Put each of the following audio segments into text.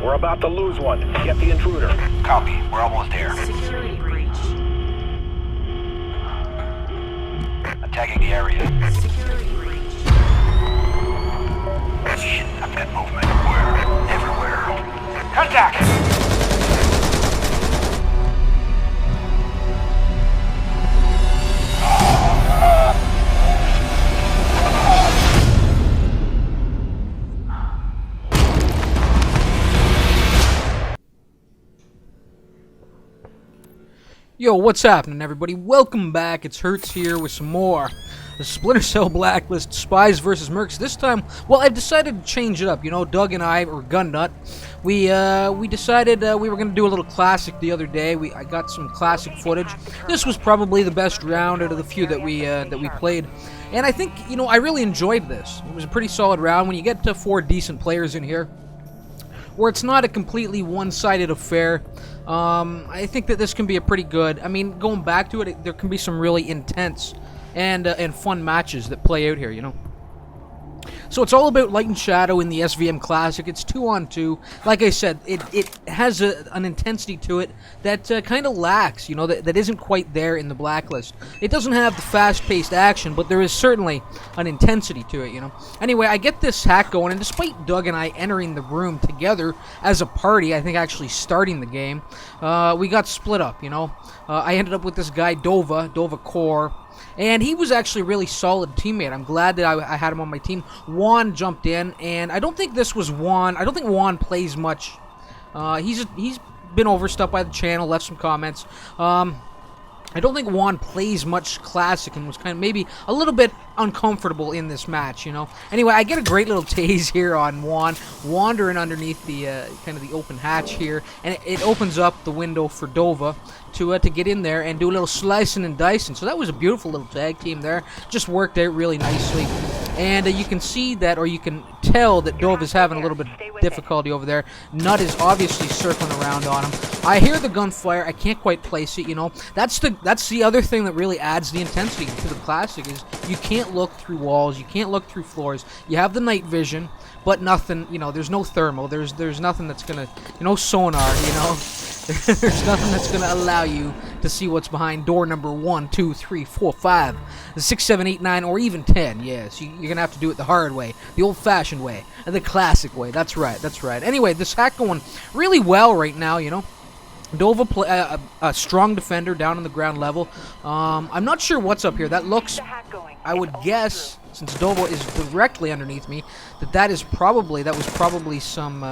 We're about to lose one. Get the intruder. Copy. We're almost there. Security breach. Attacking the area. Security breach. Shit, I've got movement. Where? Everywhere. Contact! Yo, what's happening, everybody? Welcome back. It's Hertz here with some more the Splinter Cell Blacklist Spies versus Mercs. This time, well, I've decided to change it up. You know, Doug and I, or Gunnut, we decided we were going to do a little classic the other day. I got some classic footage. This was probably the best round out of the few that we played. And I think, you know, I really enjoyed this. It was a pretty solid round. When you get to 4 decent players in here, where it's not a completely one-sided affair, I think that this can be a pretty good. I mean, going back to it, there can be some really intense and fun matches that play out here, you know. So it's all about light and shadow in the SvM Classic. It's 2-on-2. Like I said, it has an intensity to it that kind of lacks, you know, that isn't quite there in the Blacklist. It doesn't have the fast-paced action, but there is certainly an intensity to it, you know. Anyway, I get this hack going, and despite Doug and I entering the room together as a party, I think actually starting the game, we got split up, you know. I ended up with this guy, Dova Core, and he was actually a really solid teammate. I'm glad that I had him on my team. Juan jumped in, and I don't think this was Juan. I don't think Juan plays much. He's been overstuffed by the channel, left some comments. I don't think Juan plays much Classic and was kind of maybe a little bit uncomfortable in this match, you know. Anyway, I get a great little tase here on Juan, wandering underneath the kind of the open hatch here, and it opens up the window for Dova to get in there and do a little slicing and dicing. So that was a beautiful little tag team there. Just worked out really nicely. And you can see that, or you can tell that Dova's having a little bit of difficulty over there. Nut is obviously circling around on him. I hear the gunfire. I can't quite place it, you know. That's the other thing that really adds the intensity to the Classic is you can't look through walls. You can't look through floors. You have the night vision, but nothing, you know, there's no thermal. There's nothing that's going to, you know, sonar, you know. There's nothing that's going to allow you to see what's behind door number 1, 2, 3, 4, 5, 6, 7, 8, 9, or even 10. Yes, you're going to have to do it the hard way, the old-fashioned way, the classic way. That's right, that's right. Anyway, this hack going really well right now, you know. Dova, a strong defender down on the ground level. I'm not sure what's up here. That looks, I would guess, since Dova is directly underneath me, that was probably some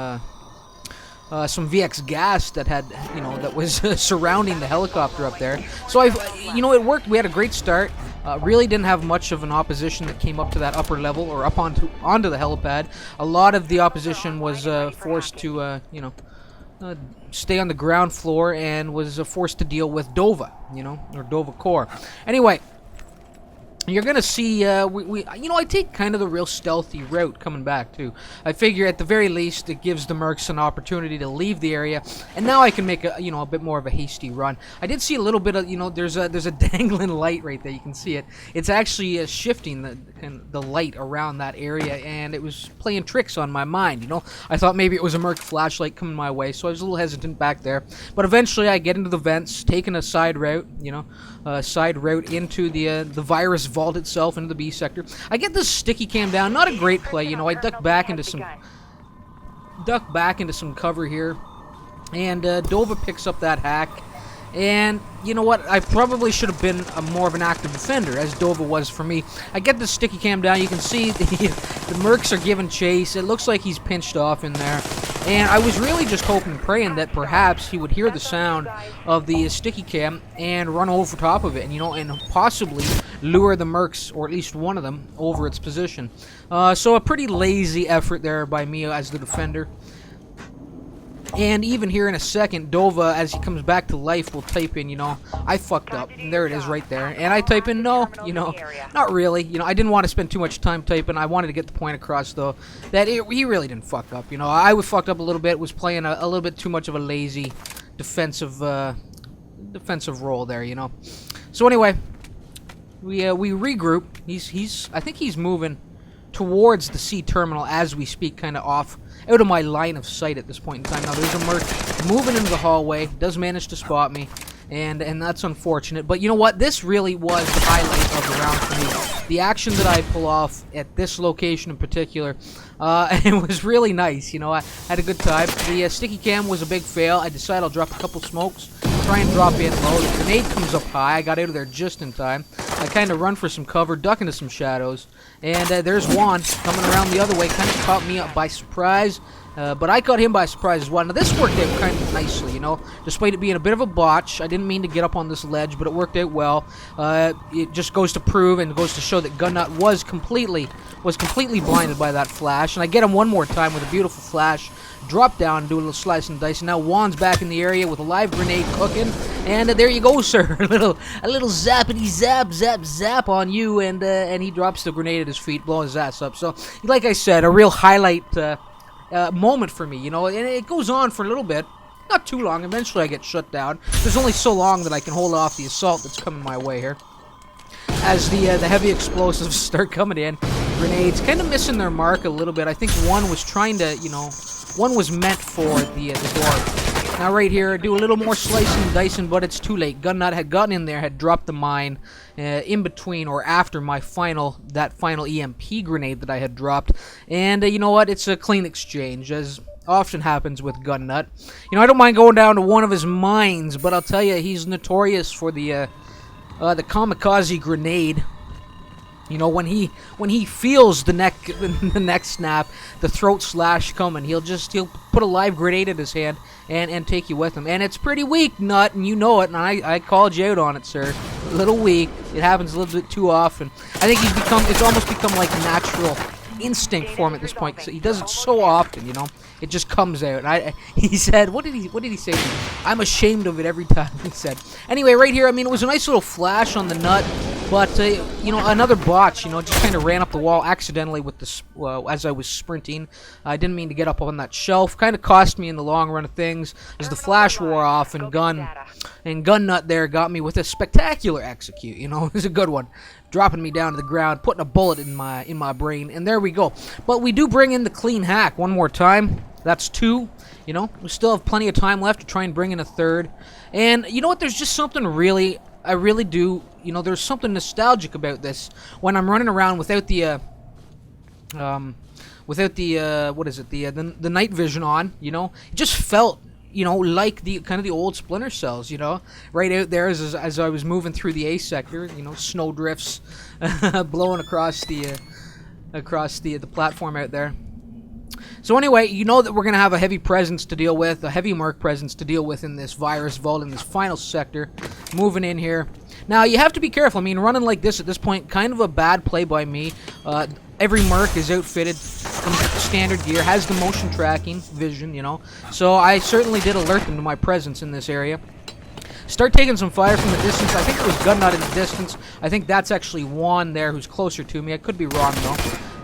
VX gas that had, you know, that was surrounding the helicopter up there. So you know, it worked. We had a great start. Really didn't have much of an opposition that came up to that upper level or up onto the helipad. A lot of the opposition was forced to, you know, stay on the ground floor and was forced to deal with Dova, you know, or Dova Core. Anyway, you're gonna see, you know, I take kind of the real stealthy route coming back too. I figure at the very least it gives the Mercs an opportunity to leave the area, and now I can make a bit more of a hasty run. I did see a little bit of, you know, there's a dangling light right there. You can see it. It's actually shifting the light around that area, and it was playing tricks on my mind. You know, I thought maybe it was a Merc flashlight coming my way, so I was a little hesitant back there. But eventually, I get into the vents, taking a side route, you know, side route into the virus vault itself, into the B sector. I get this sticky cam down. Not a great play, you know. I duck back into some cover here, and Dova picks up that hack. And you know what? I probably should have been more of an active defender, as Dova was for me. I get the sticky cam down. You can see the Mercs are giving chase. It looks like he's pinched off in there. And I was really just hoping and praying that perhaps he would hear the sound of the sticky cam and run over top of it, and, you know, and possibly lure the Mercs, or at least one of them, over its position. So a pretty lazy effort there by me as the defender. And even here in a second, Dova, as he comes back to life, will type in, you know, I fucked up. And there it is right there. And I type in, no, you know, not really. You know, I didn't want to spend too much time typing. I wanted to get the point across, though, that he really didn't fuck up. You know, I was fucked up a little bit, was playing a little bit too much of a lazy defensive role there, you know. So anyway, we regroup. I think he's moving towards the C terminal as we speak, kind of off out of my line of sight at this point in time. Now there's a Merc moving into the hallway, does manage to spot me, and that's unfortunate. But you know what? This really was the highlight of the round for me. The action that I pull off at this location in particular, it was really nice. You know, I had a good time. The sticky cam was a big fail. I decided I'll drop a couple smokes, try and drop in low. The grenade comes up high. I got out of there just in time. I kind of run for some cover, duck into some shadows, and there's Juan coming around the other way, kind of caught me up by surprise, but I caught him by surprise as well. Now this worked out kind of nicely, you know, despite it being a bit of a botch. I didn't mean to get up on this ledge, but it worked out well. It just goes to prove and goes to show that Gunnut was completely blinded by that flash, and I get him one more time with a beautiful flash. Drop down and do a little slice and dice. And now Juan's back in the area with a live grenade cooking, and there you go, sir. a little zappity zap on you, and he drops the grenade at his feet, blowing his ass up. So, like I said, a real highlight moment for me, you know. And it goes on for a little bit, not too long. Eventually, I get shut down. There's only so long that I can hold off the assault that's coming my way here. As the heavy explosives start coming in, grenades kind of missing their mark a little bit. I think one was trying to, you know, one was meant for the door. Now right here, do a little more slicing and dicing, but it's too late. Gunnut had gotten in there, had dropped the mine in between or after my final EMP grenade that I had dropped. And you know what? It's a clean exchange, as often happens with Gunnut. You know, I don't mind going down to one of his mines, but I'll tell you, he's notorious for the kamikaze grenade. You know, when he feels the neck snap, the throat slash coming, he'll put a live grenade in his hand and take you with him. And it's pretty weak, Nut, and you know it, and I called you out on it, sir. A little weak. It happens a little bit too often. I think it's almost become like natural instinct for him at this point. He does it so often, you know. It just comes out. He said, what did he say to me? I'm ashamed of it every time, he said. Anyway, right here, I mean, it was a nice little flash on the Nut, but, you know, another botch, you know, just kind of ran up the wall accidentally with the, as I was sprinting. I didn't mean to get up on that shelf. Kind of cost me in the long run of things as the flash wore off, and Gunnut there got me with a spectacular execute, you know. It was a good one. Dropping me down to the ground, putting a bullet in my brain, and there we go. But we do bring in the clean hack one more time. That's 2, you know. We still have plenty of time left to try and bring in a 3rd. And you know what? There's just something I really do, you know, there's something nostalgic about this when I'm running around without the what is it? The night vision on, you know. It just felt, you know, like the kind of the old Splinter Cells, you know, right out there as I was moving through the A sector, you know, snow drifts blowing across the platform out there. So anyway, you know that we're going to have a heavy presence to deal with, a heavy Merc presence to deal with in this virus vault, in this final sector, moving in here. Now, you have to be careful. I mean, running like this at this point, kind of a bad play by me. Every Merc is outfitted in standard gear, has the motion tracking vision, you know. So I certainly did alert them to my presence in this area. Start taking some fire from the distance. I think it was Gunnut in the distance. I think that's actually Juan there who's closer to me. I could be wrong, though.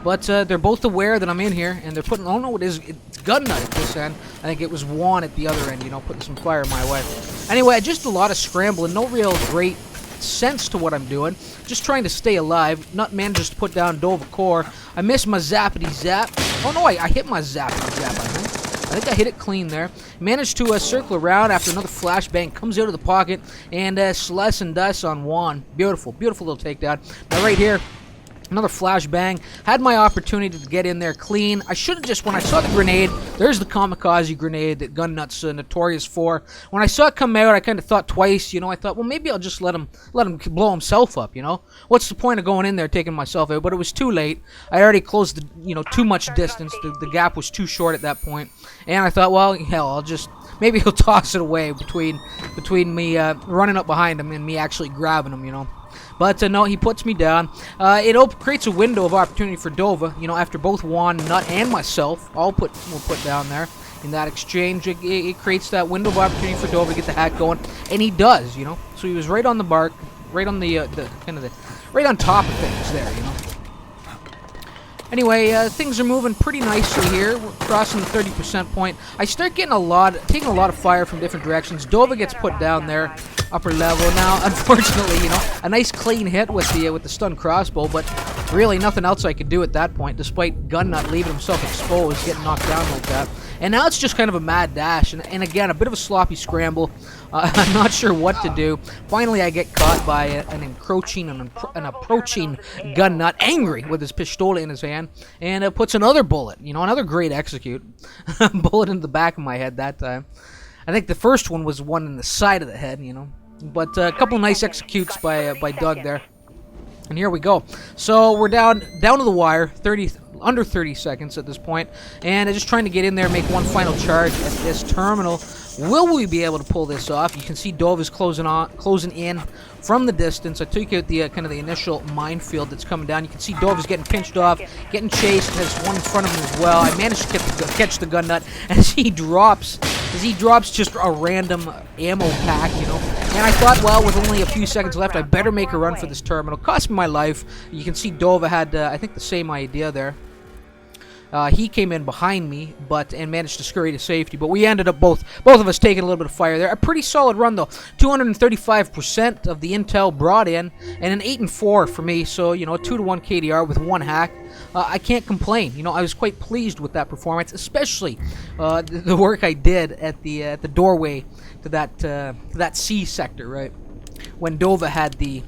But they're both aware that I'm in here, and they're putting... Oh, no, it's Gunnut at this end. I think it was Juan at the other end, you know, putting some fire my way. Anyway, just a lot of scrambling. No real great sense to what I'm doing. Just trying to stay alive. Nut manages to put down Dova Core. I missed my zappity zap. Oh, no, I hit my zappity zap, I think I hit it clean there. Managed to circle around after another flashbang comes out of the pocket and slice and dice on Juan. Beautiful, beautiful little takedown. Now right here, another flashbang. Had my opportunity to get in there clean. I should have just, when I saw the grenade, there's the kamikaze grenade that Gunnut's notorious for. When I saw it come out, I kind of thought twice, you know. I thought, well, maybe I'll just let him blow himself up, you know. What's the point of going in there taking myself out? But it was too late. I already closed the, you know, too much distance. The gap was too short at that point. And I thought, well, hell, I'll just, maybe he'll toss it away between me running up behind him and me actually grabbing him, you know. But no, he puts me down. It creates a window of opportunity for Dova. You know, after both Juan, Nut, and myself all will put down there in that exchange. It creates that window of opportunity for Dova to get the hack going, and he does. You know, so he was right on the mark, right on the right on top of things there. You know. Anyway, things are moving pretty nicely here. We're crossing the 30% point. I start taking a lot of fire from different directions. Dova gets put down there, upper level. Now, unfortunately, you know, a nice clean hit with the stun crossbow, but really nothing else I could do at that point, despite Gunnut leaving himself exposed, getting knocked down like that. And now it's just kind of a mad dash, and again, a bit of a sloppy scramble. I'm not sure what to do. Finally, I get caught by an approaching Gunnut, angry with his pistola in his hand, and puts another bullet, another great execute. Bullet in the back of my head that time. I think the first one was one in the side of the head, But a couple nice executes by Doug there. And here we go. So we're down to the wire, under 30 seconds at this point, and I'm just trying to get in there, make one final charge at this terminal. Will we be able to pull this off? You can see Dove is closing in from the distance. I took out the kind of the initial minefield that's coming down. You can see Dove is getting pinched off, getting chased. Has one in front of him as well. I managed to catch the gun nut as he drops just a random ammo pack, And I thought, well, with only a few seconds left, I better make a run for this terminal. Cost me my life. You can see Dove had, I think, the same idea there. He came in behind me, and managed to scurry to safety. But we ended up both of us taking a little bit of fire there. A pretty solid run though. 235% of the intel brought in, and an 8 and 4 for me. So a 2-to-1 KDR with one hack. I can't complain. I was quite pleased with that performance, especially the work I did at the doorway to that C sector, right when Dova had the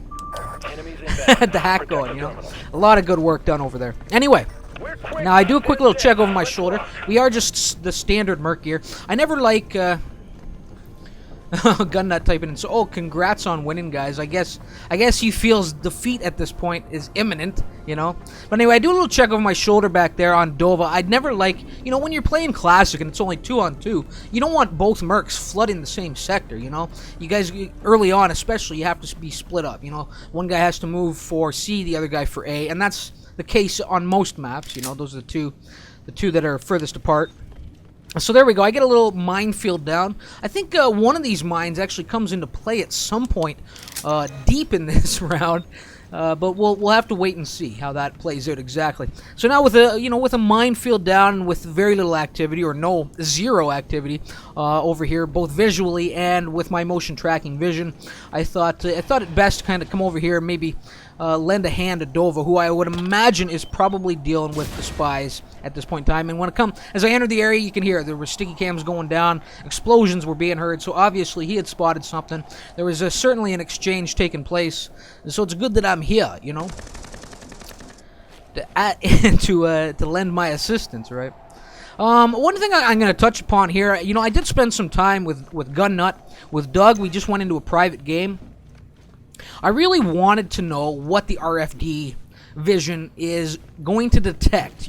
hack going. A lot of good work done over there. Anyway. Now, I do a quick little check over my shoulder. We are just the standard Merc gear. I never like Gunnut typing in. So, congrats on winning, guys. I guess he feels defeat at this point is imminent, But anyway, I do a little check over my shoulder back there on Dova. I'd never like, when you're playing Classic and it's only 2-on-2, you don't want both Mercs flooding the same sector, You guys, early on especially, you have to be split up, One guy has to move for C, the other guy for A, and that's the case on most maps. Those are the two that are furthest apart. So there we go. I get a little minefield down. I think one of these mines actually comes into play at some point deep in this round. But we'll have to wait and see how that plays out exactly. So now with a minefield down, with very little activity or zero activity over here, both visually and with my motion tracking vision, I thought it best to kind of come over here and maybe lend a hand to Dova, who I would imagine is probably dealing with the Spies at this point in time. And as I entered the area, you can hear there were sticky cams going down, explosions were being heard, so obviously he had spotted something. There was certainly an exchange taking place, and so it's good that I'm here, to lend my assistance, right? One thing I'm going to touch upon here, I did spend some time with Gunnut, with Doug. We just went into a private game. I really wanted to know what the RFD vision is going to detect,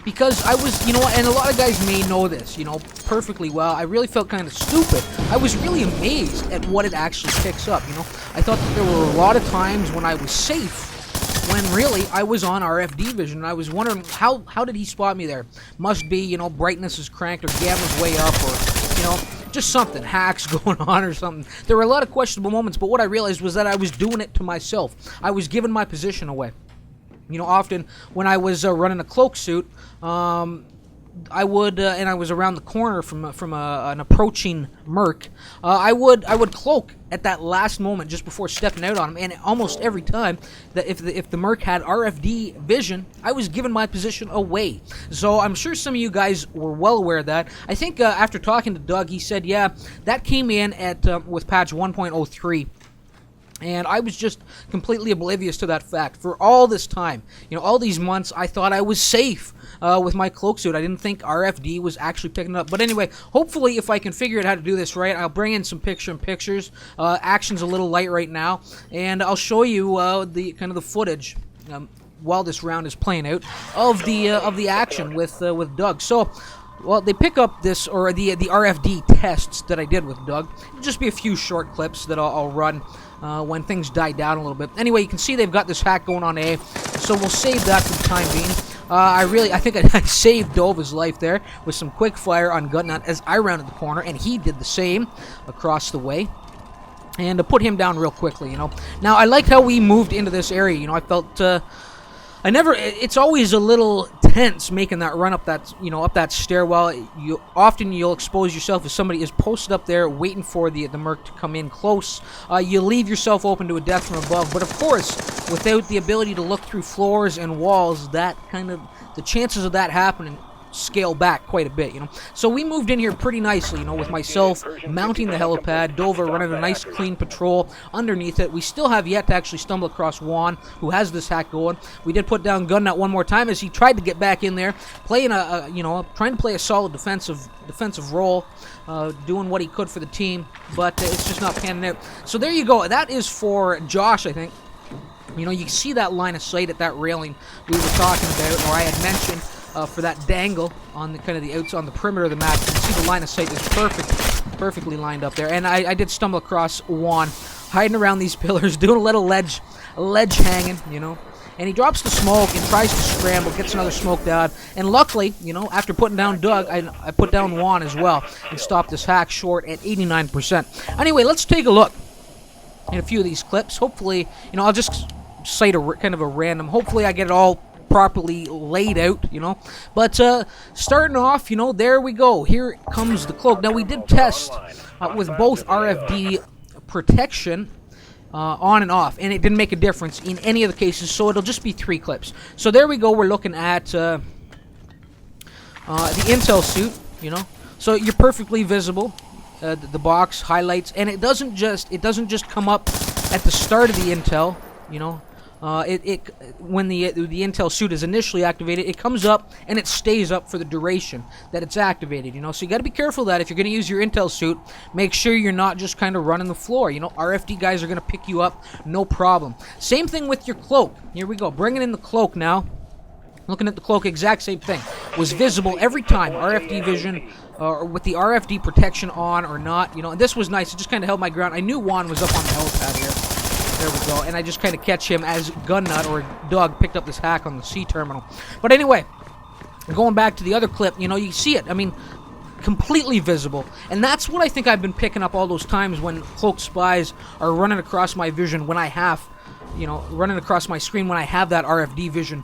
because I was, and a lot of guys may know this, perfectly well. I really felt kind of stupid. I was really amazed at what it actually picks up, I thought that there were a lot of times when I was safe, when really I was on RFD vision, and I was wondering how did he spot me there? Must be, brightness is cranked, or gamma's way up, or, just something, hacks going on or something. There were a lot of questionable moments, but what I realized was that I was doing it to myself. I was giving my position away. Often when I was running a cloak suit, I would, and I was around the corner from an approaching Merc, I would cloak at that last moment just before stepping out on him, and almost every time that if the Merc had RFD vision, I was giving my position away. So I'm sure some of you guys were well aware of that. I think after talking to Doug, he said, yeah, that came in at with patch 1.03. And I was just completely oblivious to that fact. For all this time, all these months, I thought I was safe with my cloak suit. I didn't think RFD was actually picking it up. But anyway, hopefully, if I can figure out how to do this right, I'll bring in some pictures. Action's a little light right now, and I'll show you the kind of the footage while this round is playing out of the action with Doug. So. Well, they pick up this, or the RFD tests that I did with Doug. It'll just be a few short clips that I'll run when things die down a little bit. Anyway, you can see they've got this hack going on A, so we'll save that for the time being. I think I saved Dova's life there with some quick fire on Gunnut as I rounded the corner, and he did the same across the way. And to put him down real quickly, Now, I liked how we moved into this area, I felt It's always a little tense making that run up that, up that stairwell. You'll expose yourself if somebody is posted up there waiting for the Merc to come in close. You leave yourself open to a death from above. But of course, without the ability to look through floors and walls, the chances of that happening scale back quite a bit, So we moved in here pretty nicely, with myself mounting the helipad, Dover running a nice clean patrol underneath it. We still have yet to actually stumble across Juan, who has this hack going. We did put down Gun Nut one more time as he tried to get back in there, playing trying to play a solid defensive role, doing what he could for the team, but it's just not panning out. So there you go. That is for Josh, I think. You see that line of sight at that railing we were talking about, or I had mentioned. For that dangle on the kind of the outs on the perimeter of the map. You can see the line of sight is perfectly lined up there. And I did stumble across Juan hiding around these pillars, doing a little ledge hanging, And he drops the smoke and tries to scramble, gets another smoke down. And luckily, after putting down Doug, I put down Juan as well and stopped this hack short at 89%. Anyway, let's take a look at a few of these clips. Hopefully, I'll just cite kind of a random. Hopefully, I get it all properly laid out, But starting off, there we go. Here comes the cloak. Now, we did test with both RFD protection on and off, and it didn't make a difference in any of the cases, so it'll just be 3 clips. So there we go. We're looking at the intel suit, So you're perfectly visible. The box highlights, and it doesn't just come up at the start of the intel, when the intel suit is initially activated, it comes up and it stays up for the duration that it's activated, So you got to be careful that if you're going to use your intel suit, make sure you're not just kind of running the floor, RFD guys are going to pick you up, no problem. Same thing with your cloak. Here we go, bringing in the cloak now. Looking at the cloak, exact same thing. Was visible every time, RFD vision, or with the RFD protection on or not, And this was nice. It just kind of held my ground. I knew Juan was up on the helipad here. There we go. And I just kind of catch him as Gun Nut or Doug picked up this hack on the C terminal. But anyway, going back to the other clip, you see it. I mean, completely visible. And that's what I think I've been picking up all those times when cloaked spies are running across my vision when I have, running across my screen when I have that RFD vision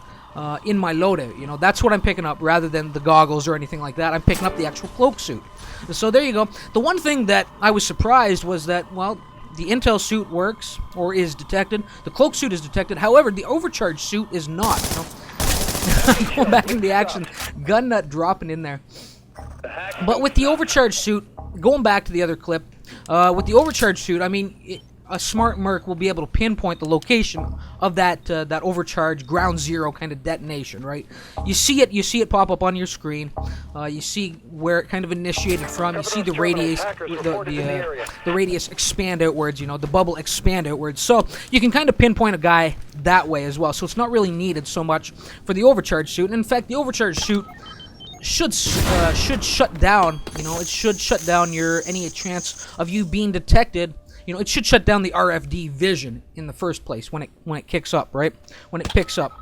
in my loadout. That's what I'm picking up rather than the goggles or anything like that. I'm picking up the actual cloak suit. So there you go. The one thing that I was surprised was that, well, the intel suit works, or is detected. The cloak suit is detected. However, the overcharge suit is not. Going back into the action, Gun Nut dropping in there. But with the overcharge suit, going back to the other clip, with the overcharge suit, I mean, a smart Merc will be able to pinpoint the location of that overcharge ground zero kind of detonation, right? You see it pop up on your screen. You see where it kind of initiated from. You see the radius, the radius expand outwards. The bubble expand outwards. So you can kind of pinpoint a guy that way as well. So it's not really needed so much for the overcharge suit. And in fact, the overcharge suit should shut down. It should shut down any chance of you being detected. It should shut down the RFD vision in the first place when it kicks up, right? When it picks up.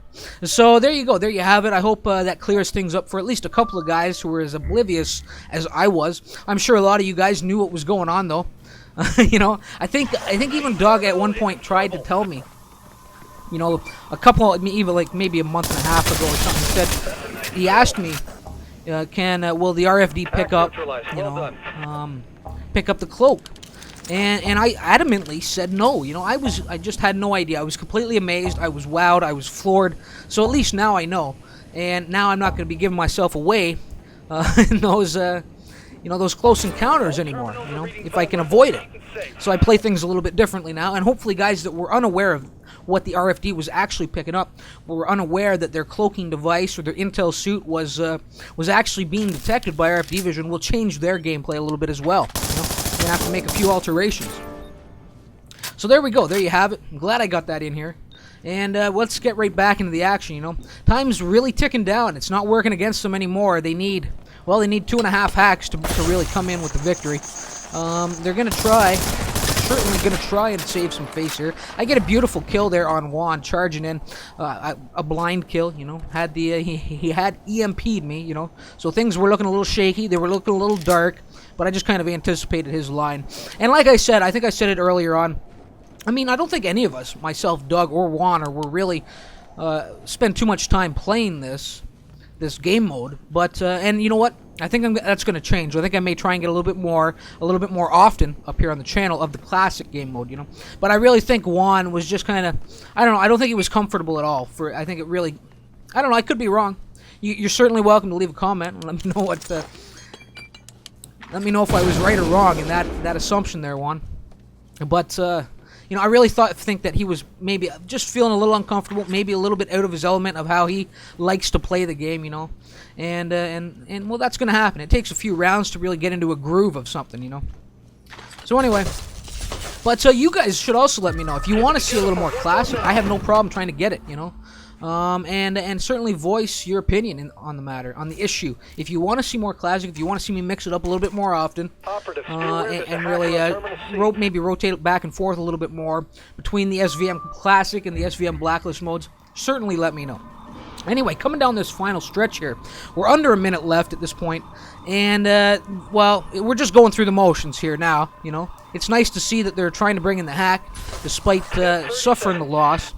So there you go. There you have it. I hope that clears things up for at least a couple of guys who were as oblivious as I was. I'm sure a lot of you guys knew what was going on, though. I think even Doug at one point tried to tell me. A couple, even like maybe a month and a half ago or something. He asked me, will the RFD pick up, pick up the cloak? And I adamantly said no. I just had no idea. I was completely amazed. I was wowed. I was floored. So at least now I know. And now I'm not going to be giving myself away in those, those close encounters anymore. If I can avoid it. So I play things a little bit differently now. And hopefully, guys that were unaware of what the RFD was actually picking up, were unaware that their cloaking device or their intel suit was actually being detected by RFD vision, will change their gameplay a little bit as well. We're going to have to make a few alterations. So there we go. There you have it. I'm glad I got that in here. And let's get right back into the action, Time's really ticking down. It's not working against them anymore. They need 2.5 hacks to really come in with the victory. They're going to try. Certainly going to try and save some face here. I get a beautiful kill there on Juan, charging in. A blind kill, Had he had EMP'd me, So things were looking a little shaky. They were looking a little dark. But I just kind of anticipated his line. And like I said, I think I said it earlier on, I mean, I don't think any of us, myself, Doug, or Juan, were really spend too much time playing this game mode. But and you know what? I think that's going to change. I think I may try and get a little bit more often up here on the channel of the classic game mode, you know. But I really think Juan was just kind of, I don't know. I don't think he was comfortable at all. I think it really, I don't know. I could be wrong. You're certainly welcome to leave a comment and let me know what. Let me know if I was right or wrong in that assumption there, Juan. But you know, I really think that he was maybe just feeling a little uncomfortable, maybe a little bit out of his element of how he likes to play the game, you know. And well, that's going to happen. It takes a few rounds to really get into a groove of something, you know. So anyway, but you guys should also let me know if you want to see a little more classic. I have no problem trying to get it, you know. And certainly voice your opinion on the matter, on the issue. If you want to see more classic, if you want to see me mix it up a little bit more often, and really maybe rotate it back and forth a little bit more between the SvM Classic and the SvM Blacklist modes, certainly let me know. Anyway, coming down this final stretch here, we're under a minute left at this point, and, well, we're just going through the motions here now, you know. It's nice to see that they're trying to bring in the hack, despite suffering the loss.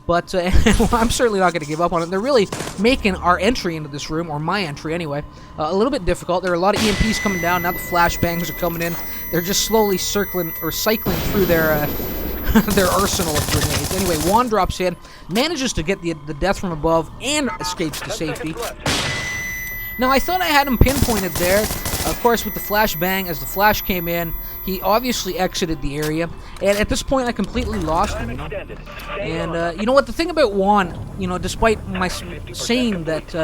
But well, I'm certainly not going to give up on it. They're really making our entry into this room, or my entry anyway, a little bit difficult. There are a lot of EMPs coming down. Now the flashbangs are coming in. They're just slowly cycling through their their arsenal of grenades. Anyway, Juan drops in, manages to get the death from above, and escapes to safety. Now, I thought I had him pinpointed there. Of course, with the flashbang, as the flash came in, he obviously exited the area. And at this point, I completely lost him, you know. And, you know what, the thing about Juan, you know, despite my saying that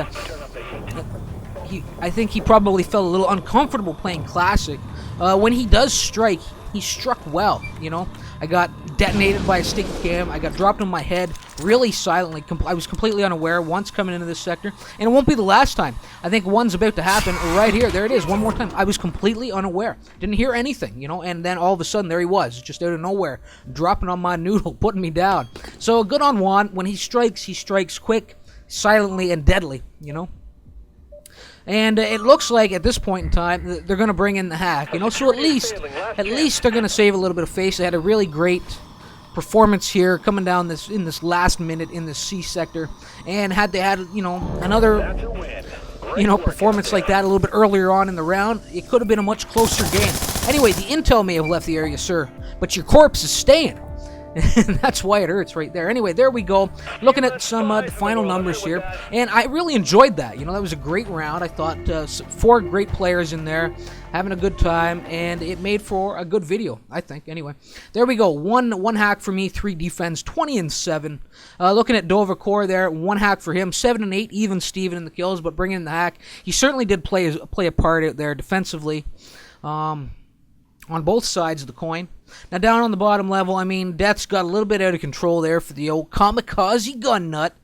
I think he probably felt a little uncomfortable playing Classic, when he does strike, he struck well, you know. I got detonated by a sticky cam. I got dropped on my head really silently. I was completely unaware once coming into this sector. And it won't be the last time. I think one's about to happen right here. There it is, one more time. I was completely unaware. Didn't hear anything, you know. And then all of a sudden, there he was, just out of nowhere, dropping on my noodle, putting me down. So good on Juan. When he strikes quick, silently, and deadly, you know. And it looks like at this point in time they're going to bring in the hack, you know. So at least they're going to save a little bit of face. They had a really great performance here coming down in this last minute in this C sector, and had they had, you know, another, you know, performance like that a little bit earlier on in the round, it could have been a much closer game. Anyway, the intel may have left the area, sir, but your corpse is staying. And that's why it hurts right there. Anyway, there we go. Looking at some the final numbers here. And I really enjoyed that. You know, that was a great round. I thought 4 great players in there having a good time. And it made for a good video, I think. Anyway, there we go. One hack for me, 3 defense, 20 and 7. Looking at Dovercore there, 1 hack for him, 7 and 8, even Steven in the kills. But bringing in the hack, he certainly did play a part out there defensively. On both sides of the coin. Now, down on the bottom level, I mean, Death's got a little bit out of control there for the old kamikaze gun nut,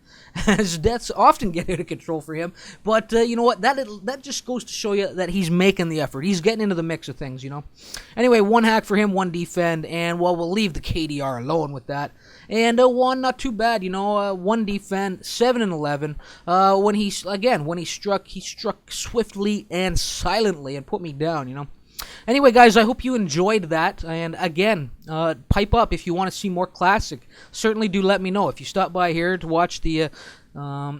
as Deaths often get out of control for him. But, you know what, that just goes to show you that he's making the effort. He's getting into the mix of things, you know. Anyway, 1 hack for him, 1 defend, and, well, we'll leave the KDR alone with that. And 1, not too bad, you know, 1 defend, 7 and 11. When he struck swiftly and silently and put me down, you know. Anyway, guys, I hope you enjoyed that. And again, pipe up if you want to see more Classic. Certainly do let me know. If you stop by here to watch the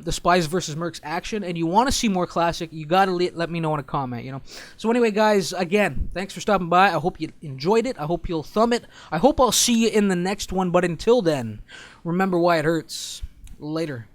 Spies versus Mercs action and you want to see more Classic, you got to let me know in a comment, you know. So anyway, guys, again, thanks for stopping by. I hope you enjoyed it. I hope you'll thumb it. I hope I'll see you in the next one. But until then, remember why it hurts. Later.